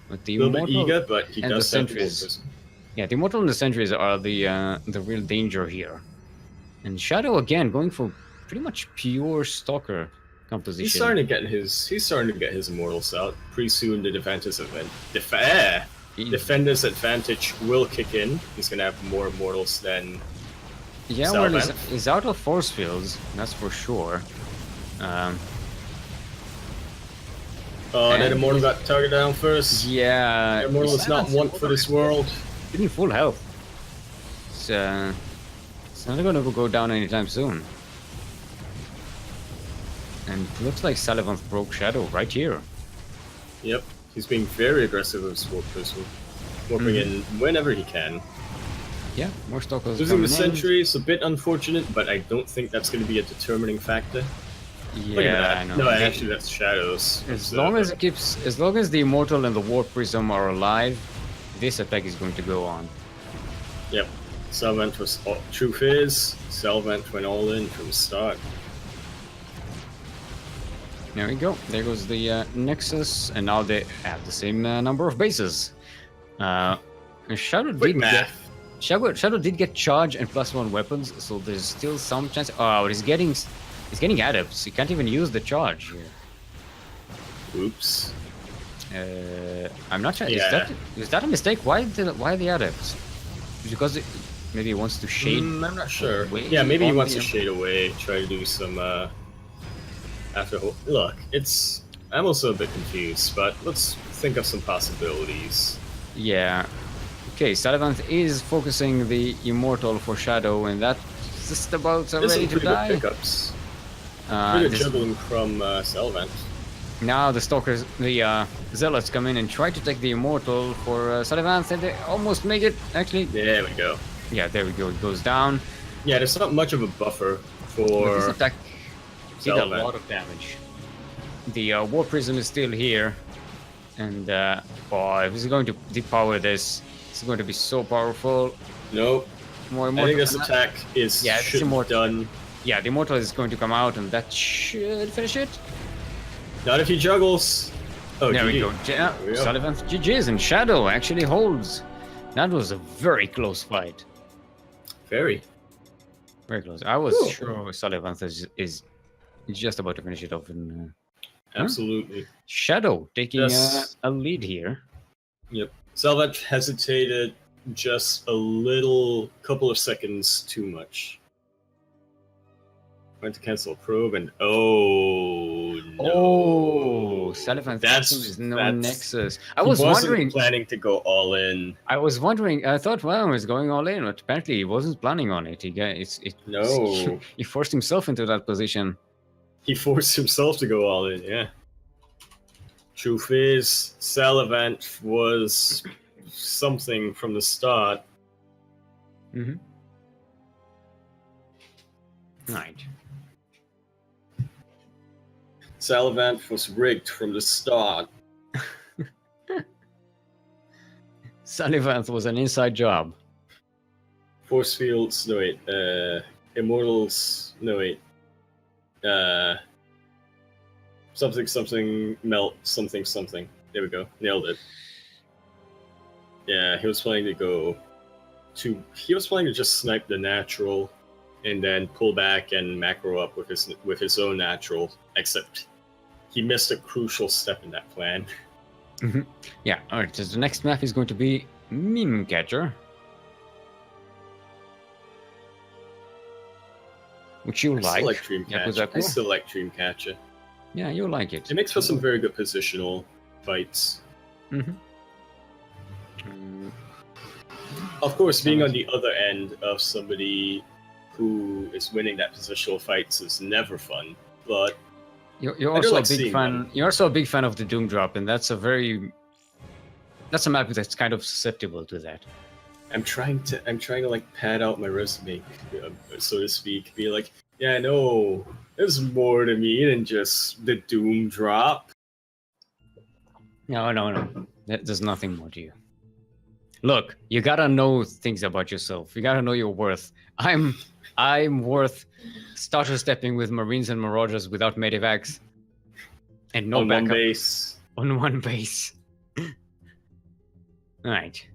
[SPEAKER 1] but the
[SPEAKER 2] A little bit
[SPEAKER 1] immortal,
[SPEAKER 2] eager, but he
[SPEAKER 1] and
[SPEAKER 2] does
[SPEAKER 1] the
[SPEAKER 2] have the
[SPEAKER 1] sentries.
[SPEAKER 2] wolf.
[SPEAKER 1] yeah, the immortal and the sentries are the real danger here. And Shadow again going for pretty much pure stalker composition.
[SPEAKER 2] He's starting to get his immortals out. Pretty soon the defenders advantage will kick in. He's gonna have more immortals than
[SPEAKER 1] Yeah, well,
[SPEAKER 2] Salvan.
[SPEAKER 1] he's out of force fields, that's for sure.
[SPEAKER 2] that
[SPEAKER 1] And
[SPEAKER 2] immortal got targeted down first.
[SPEAKER 1] Yeah,
[SPEAKER 2] The immortal is not one for this world.
[SPEAKER 1] in full health. It's not gonna go down anytime soon. And it looks like Sullivan broke Shadow right here.
[SPEAKER 2] Yep, he's being very aggressive with Sword Pistol, warping in whenever he can.
[SPEAKER 1] Yeah, more stalkers
[SPEAKER 2] Losing
[SPEAKER 1] coming
[SPEAKER 2] the
[SPEAKER 1] in.
[SPEAKER 2] sentry is a bit unfortunate, but I don't think that's going to be a determining factor. Look at
[SPEAKER 1] Yeah,
[SPEAKER 2] that.
[SPEAKER 1] I know.
[SPEAKER 2] No, actually, that's shadows.
[SPEAKER 1] As long as the Immortal and the Warp Prism are alive, this attack is going to go on.
[SPEAKER 2] Yep, Salvant was. Truth is, Salvant went all in from the start.
[SPEAKER 1] There we go. There goes the Nexus, and now they have the same number of bases. Shadow
[SPEAKER 2] Quick
[SPEAKER 1] did get
[SPEAKER 2] math.
[SPEAKER 1] Shadow did get charge and +1 weapons, so there's still some chance. Oh, he's getting adepts. He can't even use the charge here.
[SPEAKER 2] Oops.
[SPEAKER 1] I'm not sure.
[SPEAKER 2] Yeah.
[SPEAKER 1] Is that a mistake? Why the adepts? Because maybe he wants to shade.
[SPEAKER 2] I'm not sure.
[SPEAKER 1] away
[SPEAKER 2] Yeah, maybe he
[SPEAKER 1] on
[SPEAKER 2] wants
[SPEAKER 1] the-
[SPEAKER 2] to shade away, try to do some. Look, I'm also a bit confused, but let's think of some possibilities.
[SPEAKER 1] Yeah. Okay, Sullivan is focusing the Immortal for Shadow, and that's just about
[SPEAKER 2] There's
[SPEAKER 1] ready
[SPEAKER 2] some
[SPEAKER 1] to
[SPEAKER 2] pretty good
[SPEAKER 1] die.
[SPEAKER 2] pickups. Pretty good
[SPEAKER 1] This-
[SPEAKER 2] juggling from Salvant.
[SPEAKER 1] Now the Stalkers, the Zealots come in and try to take the Immortal for Sullivan, and they almost make it. Actually,
[SPEAKER 2] There we go.
[SPEAKER 1] yeah, there we go. It goes down.
[SPEAKER 2] Yeah, there's not much of a buffer
[SPEAKER 1] But this
[SPEAKER 2] for.
[SPEAKER 1] attack did a
[SPEAKER 2] Sullivan.
[SPEAKER 1] lot of damage. The War Prism is still here, and if he's going to depower this, it's going to be so powerful.
[SPEAKER 2] Nope.
[SPEAKER 1] More
[SPEAKER 2] I
[SPEAKER 1] Immortal.
[SPEAKER 2] think this attack is
[SPEAKER 1] Yeah, it's
[SPEAKER 2] should be
[SPEAKER 1] immortal.
[SPEAKER 2] done.
[SPEAKER 1] Yeah, the Immortal is going to come out, and that should finish it.
[SPEAKER 2] Not if he juggles. Oh,
[SPEAKER 1] There we
[SPEAKER 2] GG.
[SPEAKER 1] go.
[SPEAKER 2] There we go.
[SPEAKER 1] Sullivan's GG's, and Shadow actually holds. That was a very close fight.
[SPEAKER 2] Very.
[SPEAKER 1] Very close. I was
[SPEAKER 2] Ooh.
[SPEAKER 1] sure Sullivan is just about to finish it off. And
[SPEAKER 2] Absolutely.
[SPEAKER 1] Shadow taking
[SPEAKER 2] Just-
[SPEAKER 1] a lead here.
[SPEAKER 2] Yep. Salvat hesitated just a little, couple of seconds too much. Went to cancel a probe and oh no!
[SPEAKER 1] Oh, Sullivan is no nexus. I was wondering.
[SPEAKER 2] Planning to go all in.
[SPEAKER 1] I was wondering. I thought, well, he was going all in, but apparently he wasn't planning on it.
[SPEAKER 2] No.
[SPEAKER 1] He forced himself into that position.
[SPEAKER 2] He forced himself to go all in. Yeah. Truth is, Salavant was something from the start.
[SPEAKER 1] Mm-hmm. Right.
[SPEAKER 2] Salavant was rigged from the start.
[SPEAKER 1] Sullivan was an inside job.
[SPEAKER 2] Force fields, no wait. Immortals, no wait. Something melt, something. There we go. Nailed it. Yeah, he was planning to go he was planning to just snipe the natural and then pull back and macro up with his own natural, except he missed a crucial step in that plan.
[SPEAKER 1] Mm-hmm. Yeah, alright, so the next map is going to be Meme Catcher. Which you like.
[SPEAKER 2] I still like Dreamcatcher.
[SPEAKER 1] Yeah, you like it.
[SPEAKER 2] It makes for some very good positional fights.
[SPEAKER 1] Mm-hmm.
[SPEAKER 2] Of course, being on the other end of somebody who is winning that positional fights is never fun, but
[SPEAKER 1] you're also a big fan. You're also a big fan of the Doom Drop, and that's a map that's kind of susceptible to that. I'm trying
[SPEAKER 2] to like pad out my resume, so to speak. Be like, yeah, no, there's more to me than just the Doom Drop.
[SPEAKER 1] No. There's nothing more to you. Look, you gotta know things about yourself. You gotta know your worth. I'm worth starter stepping with Marines and Marauders without Medivacs. And no backup. On one base. Alright.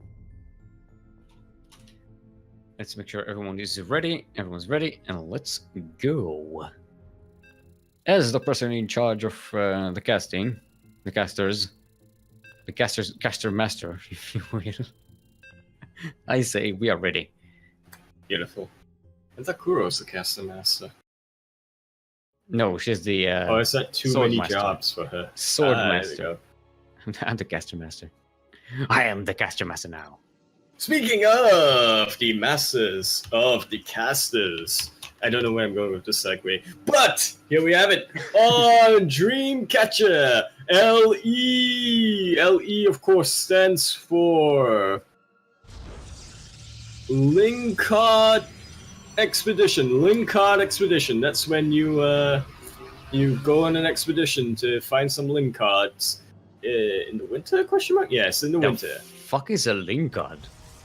[SPEAKER 1] Let's make sure everyone is ready. Everyone's ready, and let's go. As the person in charge of the caster master, if you will, I say we are ready.
[SPEAKER 2] Beautiful. I thought Kuro's the caster master.
[SPEAKER 1] No, she's the.
[SPEAKER 2] I set too many jobs for her.
[SPEAKER 1] Sword master. I'm the caster master. I am the caster master now.
[SPEAKER 2] Speaking of the masters of the casters, I don't know where I'm going with this segue, but here we have it on Dreamcatcher. LE. LE, of course, stands for Linkard Expedition. Linkard Expedition. That's when you go on an expedition to find some Linkards in the winter? Question mark? Yes, in the winter.
[SPEAKER 1] Fuck is a Linkard?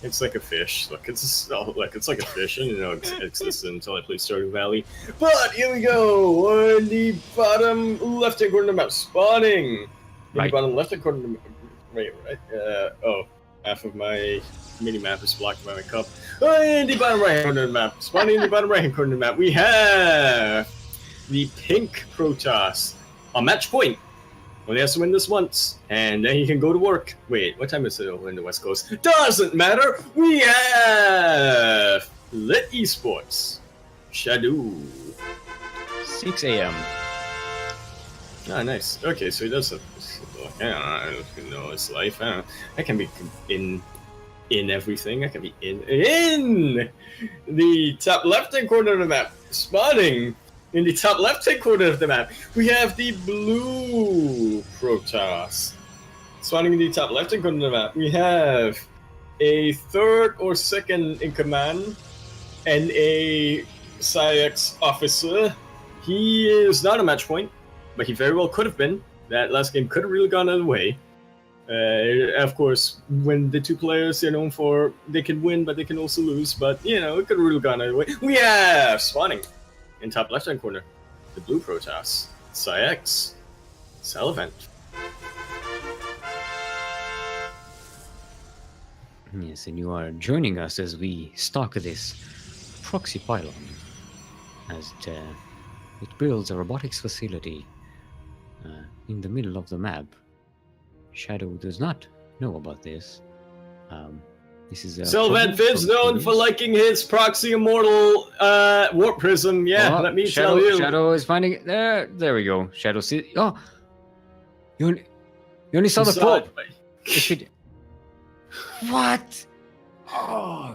[SPEAKER 2] It's like a fish. Look, it's like a fish, and it existed until I played Stardew Valley. But here we go on the bottom left-hand corner of the map, spawning. In the bottom left-hand corner of the map. Right. Half of my mini-map is blocked by my cup. In the bottom right-hand corner of the map, spawning in the bottom right-hand corner of the map, we have the pink Protoss on match point. Only has to win this once, and then he can go to work. Wait, what time is it over in the West Coast? Doesn't matter! We have Lit Esports. Shadow.
[SPEAKER 1] 6 a.m.
[SPEAKER 2] Ah, nice. Okay, so he does have... I don't know his life. I can be in everything. I can be in the top left-hand corner of the map. Spawning in the top left-hand corner of the map, we have the blue Protoss. Spawning in the top left-hand corner of the map, we have a third or second in command and a Psyx officer. He is not a match point, but he very well could have been. That last game could have really gone either way. Of course, when the two players are known for, they can win, but they can also lose. But, it could have really gone either way. We have spawning in top left-hand corner, the blue Protoss, Psyx, Salavant.
[SPEAKER 1] Yes, and you are joining us as we stalk this proxy pylon, as it builds a robotics facility in the middle of the map. Shadow does not know about this. This is
[SPEAKER 2] Sylvan Fib's known for liking his proxy immortal warp prism. Yeah, let me
[SPEAKER 1] Shadow,
[SPEAKER 2] tell you.
[SPEAKER 1] Shadow is finding it. There we go. Shadow see. Oh, you only saw the probe. What? Oh,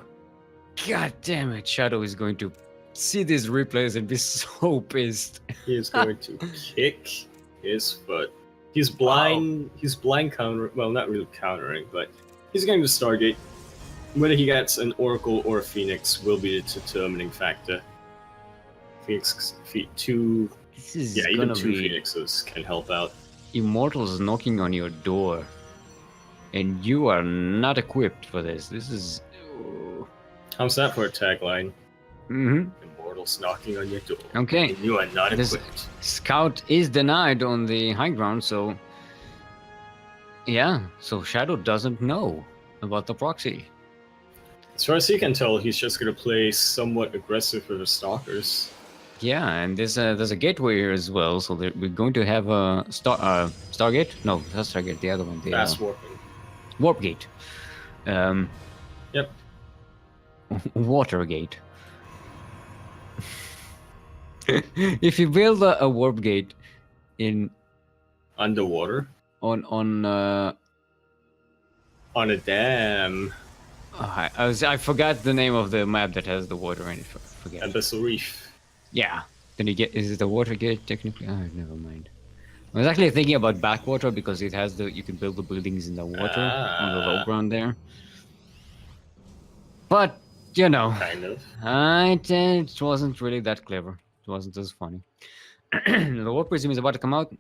[SPEAKER 1] god damn it! Shadow is going to see these replays and be so pissed.
[SPEAKER 2] He is going to kick his foot. He's blind. He's blind counter. Well, not really countering, but he's going to Stargate. Whether he gets an Oracle or a Phoenix will be the determining factor. Phoenix feet 2.
[SPEAKER 1] This is
[SPEAKER 2] even 2 Phoenixes can help out.
[SPEAKER 1] Immortals knocking on your door, and you are not equipped for this. This is.
[SPEAKER 2] How's that for a tagline?
[SPEAKER 1] Mm-hmm.
[SPEAKER 2] Immortals knocking on your door.
[SPEAKER 1] Okay.
[SPEAKER 2] And you are not equipped.
[SPEAKER 1] Scout is denied on the high ground, so. Yeah, so Shadow doesn't know about the proxy.
[SPEAKER 2] As far as he can tell, he's just going to play somewhat aggressive with the Stalkers.
[SPEAKER 1] Yeah, and there's a gateway here as well, so we're going to have a Stargate? No, that's Stargate, the other one. The,
[SPEAKER 2] Fast warping.
[SPEAKER 1] Warp gate.
[SPEAKER 2] Yep.
[SPEAKER 1] Watergate. If you build a warp gate in
[SPEAKER 2] underwater
[SPEAKER 1] on
[SPEAKER 2] a dam.
[SPEAKER 1] I forgot the name of the map that has the water in it. Forget.
[SPEAKER 2] Abyssal Reef.
[SPEAKER 1] Yeah. Then is it the water gate technically? Oh, never mind. I was actually thinking about backwater because it has you can build the buildings in the water on the low ground there. But you know,
[SPEAKER 2] kind of.
[SPEAKER 1] It wasn't really that clever. It wasn't as funny. The warp prism is about to come out,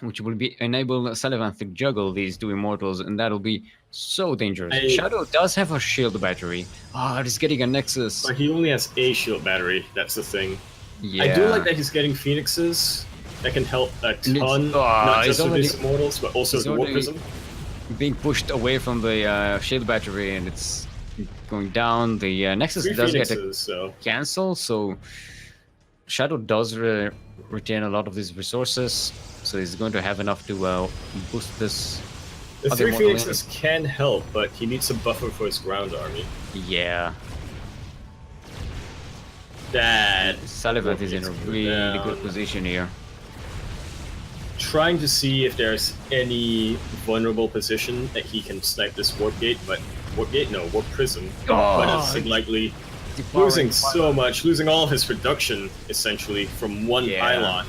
[SPEAKER 1] which will enable Sullivan to juggle these two immortals, and that'll be so dangerous. Shadow does have a shield battery. He's getting a Nexus.
[SPEAKER 2] But he only has a shield battery, that's the thing.
[SPEAKER 1] Yeah.
[SPEAKER 2] I do like that he's getting Phoenixes. That can help a ton, not just with these immortals, but also the warp prism.
[SPEAKER 1] Being pushed away from the shield battery, and it's going down. The Nexus
[SPEAKER 2] 3
[SPEAKER 1] does
[SPEAKER 2] Phoenixes,
[SPEAKER 1] get a cancel, so Shadow does retain a lot of these resources. So he's going to have enough to boost this.
[SPEAKER 2] The 3 Phoenixes can help, but he needs a buffer for his ground army.
[SPEAKER 1] Yeah.
[SPEAKER 2] That
[SPEAKER 1] Sullivan is in a really good position here.
[SPEAKER 2] Trying to see if there's any vulnerable position that he can snipe this warp gate, but warp prism. But it's likely losing so much, losing all of his production essentially from one pylon.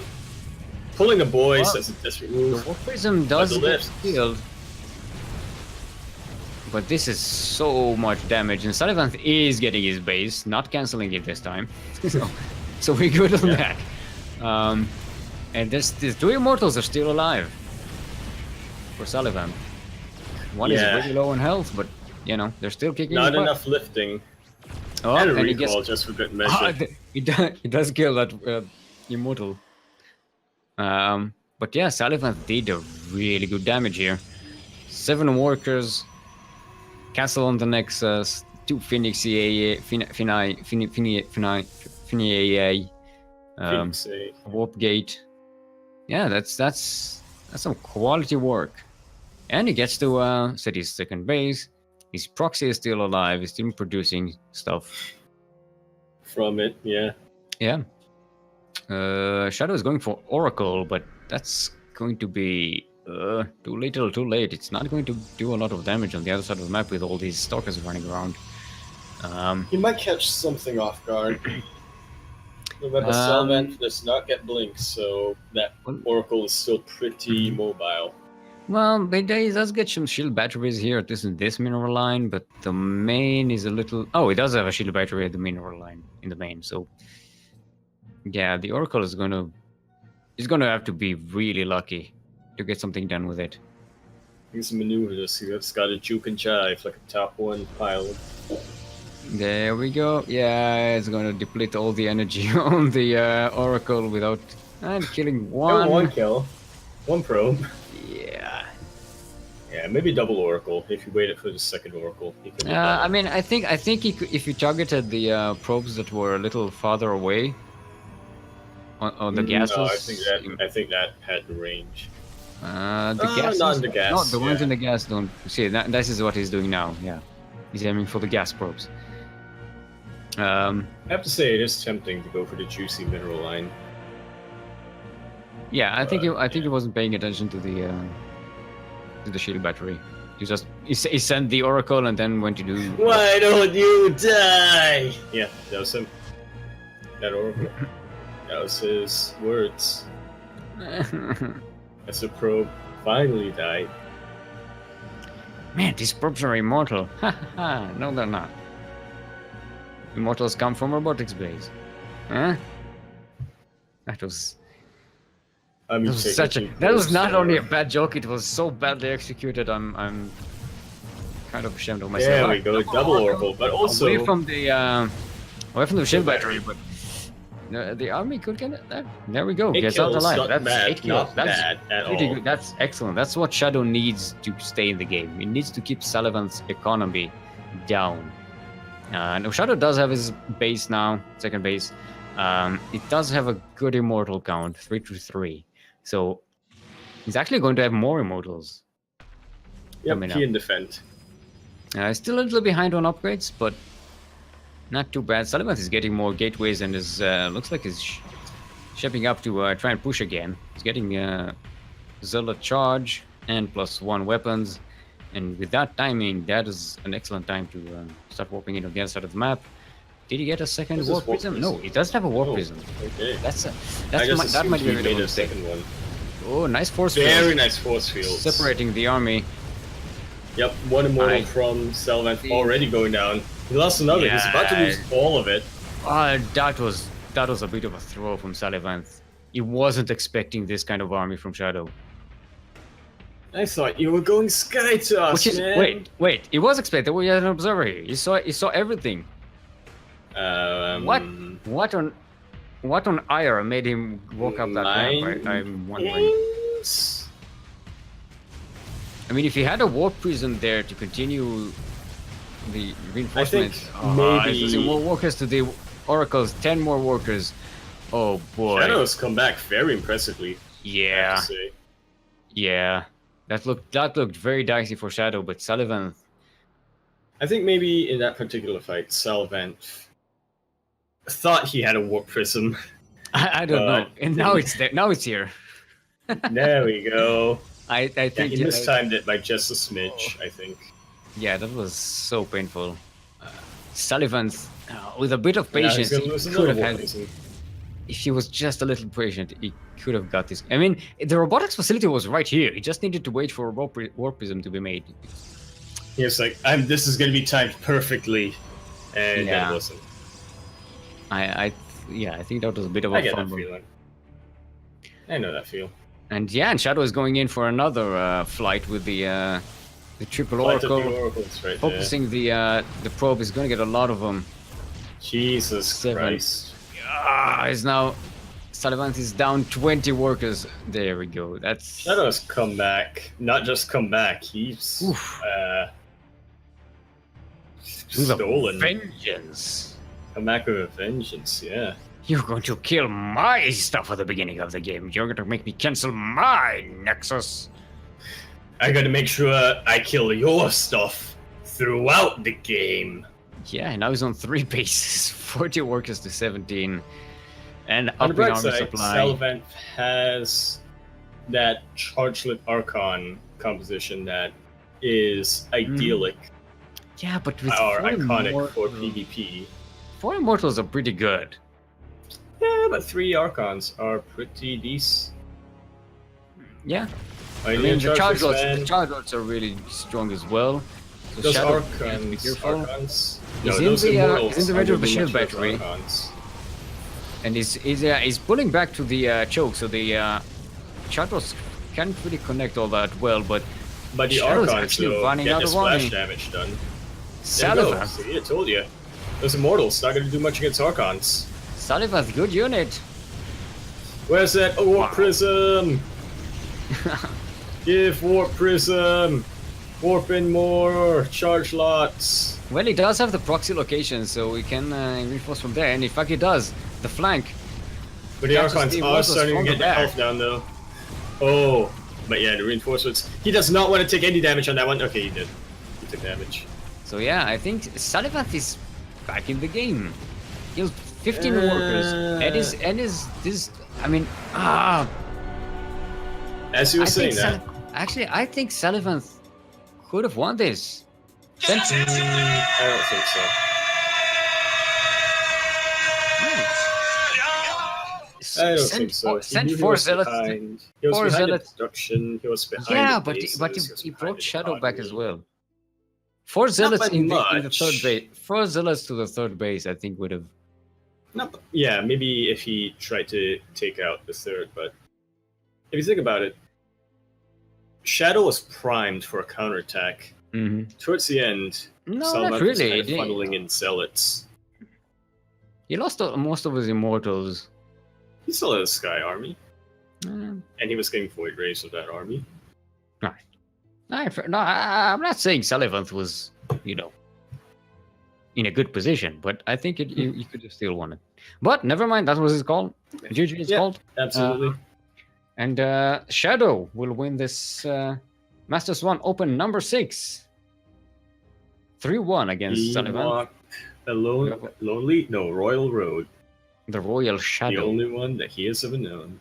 [SPEAKER 2] Pulling a boys as a desperate move.
[SPEAKER 1] The warp prism does get killed, but this is so much damage, and Sullivan is getting his base, not canceling it this time. so we're good on that. And these 2 immortals are still alive for Sullivan. One is really low on health, but you know they're still kicking.
[SPEAKER 2] Not enough lifting.
[SPEAKER 1] Oh,
[SPEAKER 2] and a recall just for good measure.
[SPEAKER 1] He does kill that immortal. But yeah, Sullivan did a really good damage here. 7 workers. Castle on the Nexus. 2 Phoenix Warp Gate. Yeah, that's some quality work. And he gets to set his second base. His proxy is still alive. He's still producing stuff
[SPEAKER 2] from it. Yeah.
[SPEAKER 1] Yeah. Shadow is going for Oracle, but that's going to be too little, too late. It's not going to do a lot of damage on the other side of the map with all these stalkers running around.
[SPEAKER 2] He might catch something off guard. Remember, Salman does not get blink, so that Oracle is still pretty mobile.
[SPEAKER 1] Well, he does get some shield batteries here, at least in this mineral line, but the main is a little... Oh, he does have a shield battery at the mineral line, in the main, so... Yeah, the Oracle is going to... He's going to have to be really lucky to get something done with it.
[SPEAKER 2] He's maneuvers. He's got a juke and jive, like a top 1 pilot.
[SPEAKER 1] There we go. Yeah, it's going to deplete all the energy on the Oracle without... And killing one.
[SPEAKER 2] 1 kill. 1 probe.
[SPEAKER 1] Yeah.
[SPEAKER 2] Yeah, maybe double Oracle if you waited for the second Oracle.
[SPEAKER 1] I mean, I think he could, if you targeted the probes that were a little farther away, on the gases.
[SPEAKER 2] No, I think that had range.
[SPEAKER 1] The gases.
[SPEAKER 2] Not in the gas.
[SPEAKER 1] No, the ones
[SPEAKER 2] yeah.
[SPEAKER 1] in the gas don't. See, this is what he's doing now. Yeah, he's aiming for the gas probes.
[SPEAKER 2] I have to say, it is tempting to go for the juicy mineral line.
[SPEAKER 1] Yeah, I think he wasn't paying attention to the shield battery. He sent the oracle and then went to do.
[SPEAKER 2] Why don't you die? Yeah, that was him. That oracle. That was his words. As the probe finally died.
[SPEAKER 1] Man, these probes are immortal. No, they're not. Immortals come from robotics base. Huh? That was that was not only a bad joke, it was so badly executed. I'm kind of ashamed of myself.
[SPEAKER 2] There we go, double oracle, but also
[SPEAKER 1] away from the shield battery, but the army could get it. There we go. Gets out alive. That's 8 kills. That's pretty good. That's excellent. That's what Shadow needs to stay in the game. He needs to keep Sullivan's economy down. No, Shadow does have his base now, second base. It does have a good immortal count, 3-3. So he's actually going to have more immortals.
[SPEAKER 2] Yep, key and defend.
[SPEAKER 1] Still a little behind on upgrades, but not too bad. Sullivan is getting more gateways and is looks like he's shaping up to try and push again. He's getting Zealot charge and +1 weapons. And with that timing, that is an excellent time to start warping into the other side of the map. Did he get a second warp prism? No, he does have a warp prism.
[SPEAKER 2] Okay.
[SPEAKER 1] That might be a
[SPEAKER 2] second one.
[SPEAKER 1] Oh, nice force field.
[SPEAKER 2] Very nice force field.
[SPEAKER 1] Separating the army.
[SPEAKER 2] Yep, one immortal from Sullivan already going down. He lost another. He's about to lose all of it.
[SPEAKER 1] That was a bit of a throw from Sullivan. He wasn't expecting this kind of army from Shadow.
[SPEAKER 2] I thought you were going sky to us, man.
[SPEAKER 1] Wait. He was expecting. We had an observer here. He saw everything. What on ire made him walk up that ramp? I'm wondering. I mean, if he had a warp prism there to continue the reinforcements,
[SPEAKER 2] maybe
[SPEAKER 1] losing more workers to the oracles, 10 more workers. Oh boy.
[SPEAKER 2] Shadow's come back very impressively.
[SPEAKER 1] Yeah.
[SPEAKER 2] I have to say.
[SPEAKER 1] Yeah. That looked very dicey for Shadow, but Sullivan.
[SPEAKER 2] I think maybe in that particular fight, Sullivan thought he had a warp prism.
[SPEAKER 1] I don't know. And now it's there. Now it's here.
[SPEAKER 2] There we go.
[SPEAKER 1] I think
[SPEAKER 2] he mistimed it by just a smidge, I think.
[SPEAKER 1] Yeah, that was so painful. Sullivan's with a bit of patience, he could have had it. If he was just a little patient, he could have got this. I mean, the robotics facility was right here. He just needed to wait for a warp prism to be made.
[SPEAKER 2] He was like, "This is going to be timed perfectly," and then it wasn't.
[SPEAKER 1] I think that was a bit of a fumble.
[SPEAKER 2] I know that feel.
[SPEAKER 1] And Shadow is going in for another flight with the triple oracle.
[SPEAKER 2] Right
[SPEAKER 1] focusing the probe is going to get a lot of them.
[SPEAKER 2] Jesus Christ.
[SPEAKER 1] Is now Sullivan is down 20 workers. There we go. That's
[SPEAKER 2] Shadow's come back. Not just come back. He's stolen.
[SPEAKER 1] Vengeance.
[SPEAKER 2] Come back with a vengeance. Yeah.
[SPEAKER 1] You're going to kill my stuff at the beginning of the game. You're going to make me cancel my Nexus.
[SPEAKER 2] I got to make sure I kill your stuff throughout the game.
[SPEAKER 1] Yeah, now he's on 3 bases, 40 workers to 17, and
[SPEAKER 2] on the bright
[SPEAKER 1] army
[SPEAKER 2] side,
[SPEAKER 1] supply.
[SPEAKER 2] Sullivan has that Chargelet Archon composition that is idyllic.
[SPEAKER 1] Yeah, but with
[SPEAKER 2] or iconic for PvP.
[SPEAKER 1] 4 immortals are pretty good.
[SPEAKER 2] Yeah, but 3 Archons are pretty decent.
[SPEAKER 1] Yeah. I mean, the Chargelets are really strong as well. So
[SPEAKER 2] those
[SPEAKER 1] Shadow,
[SPEAKER 2] Archons.
[SPEAKER 1] He's in the range of the shield battery. And he's pulling back to the choke, so the Shadows can't really connect all that well, but
[SPEAKER 2] the
[SPEAKER 1] Shadow's
[SPEAKER 2] Archons
[SPEAKER 1] actually
[SPEAKER 2] will
[SPEAKER 1] running
[SPEAKER 2] get
[SPEAKER 1] out
[SPEAKER 2] his
[SPEAKER 1] of army.
[SPEAKER 2] splash damage done.
[SPEAKER 1] Sullivan.
[SPEAKER 2] See, I told you. Those Immortals not going to do much against Archons.
[SPEAKER 1] Sullivan's good unit.
[SPEAKER 2] Where's that Warp Prism? Give Warp Prism! Warp in more! Charge lots!
[SPEAKER 1] Well, he does have the proxy location, so we can reinforce from there, and in fact he does. The flank.
[SPEAKER 2] But the
[SPEAKER 1] Kansas
[SPEAKER 2] Archons
[SPEAKER 1] City
[SPEAKER 2] are
[SPEAKER 1] was a
[SPEAKER 2] starting to
[SPEAKER 1] stronger
[SPEAKER 2] get the
[SPEAKER 1] back.
[SPEAKER 2] health down though. Oh, but yeah, the reinforcements. He does not want to take any damage on that one. Okay, he did. He took damage.
[SPEAKER 1] So yeah, I think Sullivan is back in the game. Killed 15 workers. And is this? I mean,
[SPEAKER 2] As you were
[SPEAKER 1] I
[SPEAKER 2] saying
[SPEAKER 1] think
[SPEAKER 2] that.
[SPEAKER 1] actually, I think Sullivan could have won this.
[SPEAKER 2] I don't think so. I don't think so.
[SPEAKER 1] Send
[SPEAKER 2] He
[SPEAKER 1] four
[SPEAKER 2] was
[SPEAKER 1] zealots.
[SPEAKER 2] behind. He was
[SPEAKER 1] four
[SPEAKER 2] behind the
[SPEAKER 1] zealots.
[SPEAKER 2] production. He was behind.
[SPEAKER 1] Yeah,
[SPEAKER 2] the
[SPEAKER 1] but
[SPEAKER 2] bases,
[SPEAKER 1] he
[SPEAKER 2] was behind
[SPEAKER 1] brought
[SPEAKER 2] the
[SPEAKER 1] Shadow back as
[SPEAKER 2] artillery.
[SPEAKER 1] well. Four zealots
[SPEAKER 2] by
[SPEAKER 1] in the
[SPEAKER 2] much.
[SPEAKER 1] third base. Four zealots to the third base, I think would have.
[SPEAKER 2] Yeah, maybe if he tried to take out the third, but if you think about it, Shadow was primed for a counterattack.
[SPEAKER 1] Mm-hmm.
[SPEAKER 2] Towards the end,
[SPEAKER 1] No,
[SPEAKER 2] Salvat
[SPEAKER 1] not
[SPEAKER 2] was
[SPEAKER 1] really.
[SPEAKER 2] kind of funneling in zealots.
[SPEAKER 1] He lost most of his immortals.
[SPEAKER 2] He still had a Sky Army,
[SPEAKER 1] Um,
[SPEAKER 2] and he was getting Void Rays of that army.
[SPEAKER 1] I'm not saying Sullivan was, in a good position, but I think he could have still won it. But never mind, that was his call. GG is
[SPEAKER 2] Yeah.
[SPEAKER 1] called.
[SPEAKER 2] Absolutely.
[SPEAKER 1] And Shadow will win this Master Swan Open number 6. 3-1 against
[SPEAKER 2] He
[SPEAKER 1] Sullivan.
[SPEAKER 2] walked a Royal Road.
[SPEAKER 1] The Royal Shadow.
[SPEAKER 2] The only one that he has ever known.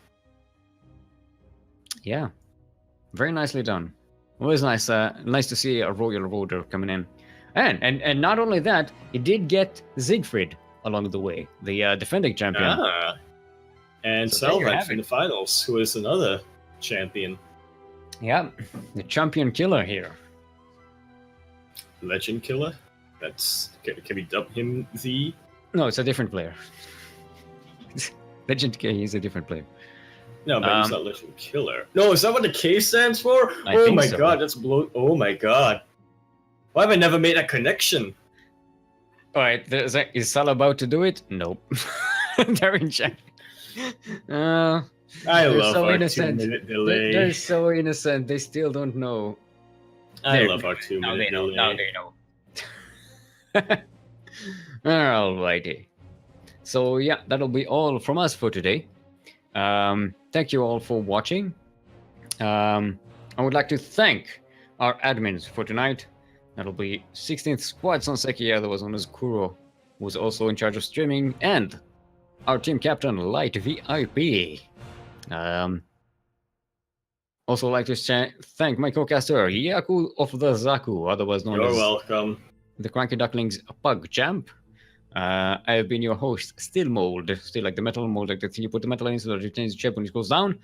[SPEAKER 1] Yeah. Very nicely done. Always nice nice to see a Royal Roader coming in. And not only that, he did get Siegfried along the way, the defending champion.
[SPEAKER 2] And
[SPEAKER 1] So there you
[SPEAKER 2] Salvat
[SPEAKER 1] have
[SPEAKER 2] in
[SPEAKER 1] it.
[SPEAKER 2] the finals, who is another champion.
[SPEAKER 1] Yeah, the champion killer here.
[SPEAKER 2] Legend Killer. Can we dub him the?
[SPEAKER 1] No, it's a different player. Legend K, he's a different player.
[SPEAKER 2] No, but he's not Legend Killer. No, is that what the K stands for?
[SPEAKER 1] I
[SPEAKER 2] Oh
[SPEAKER 1] think
[SPEAKER 2] my
[SPEAKER 1] so.
[SPEAKER 2] god, that's blow. Oh my god. Why have I never made that connection?
[SPEAKER 1] All right, is Sal about to do it? Nope. They're in chat.
[SPEAKER 2] I
[SPEAKER 1] They're
[SPEAKER 2] love
[SPEAKER 1] so
[SPEAKER 2] our
[SPEAKER 1] innocent.
[SPEAKER 2] 2-minute delay.
[SPEAKER 1] They're so innocent. They still don't know.
[SPEAKER 2] I
[SPEAKER 1] There.
[SPEAKER 2] love our 2-minute delay.
[SPEAKER 1] Now they know. Alrighty. So yeah, that'll be all from us for today. Thank you all for watching. I would like to thank our admins for tonight. That'll be 16th Squad Sonseki, otherwise known as Kuro, who's also in charge of streaming, and our team captain, Light VIP. Also like to thank my co-caster, Yaku of the Zaku, otherwise known
[SPEAKER 2] You're
[SPEAKER 1] as
[SPEAKER 2] welcome.
[SPEAKER 1] the CranKy Ducklings Pug Champ. I have been your host, Steelmold. Still like the metal mold, like the thing you put the metal in so that it changes shape when it goes down.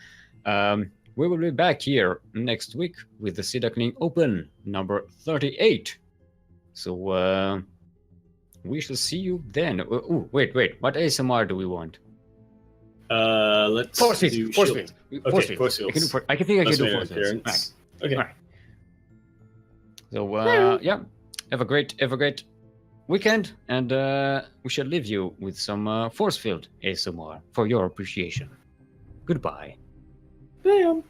[SPEAKER 1] We will be back here next week with the Sea Duckling Open number 38. So we shall see you then. Wait. What ASMR do we want?
[SPEAKER 2] Let's
[SPEAKER 1] Force
[SPEAKER 2] do
[SPEAKER 1] fields. Force
[SPEAKER 2] shield.
[SPEAKER 1] fields.
[SPEAKER 2] Okay,
[SPEAKER 1] Force fields.
[SPEAKER 2] force
[SPEAKER 1] I can
[SPEAKER 2] fields.
[SPEAKER 1] do I can think I can
[SPEAKER 2] Let's
[SPEAKER 1] do
[SPEAKER 2] make an
[SPEAKER 1] force fields.
[SPEAKER 2] appearance.
[SPEAKER 1] Right.
[SPEAKER 2] Okay.
[SPEAKER 1] Alright. So have a great weekend, and we shall leave you with some force field ASMR for your appreciation. Goodbye.
[SPEAKER 2] Bam.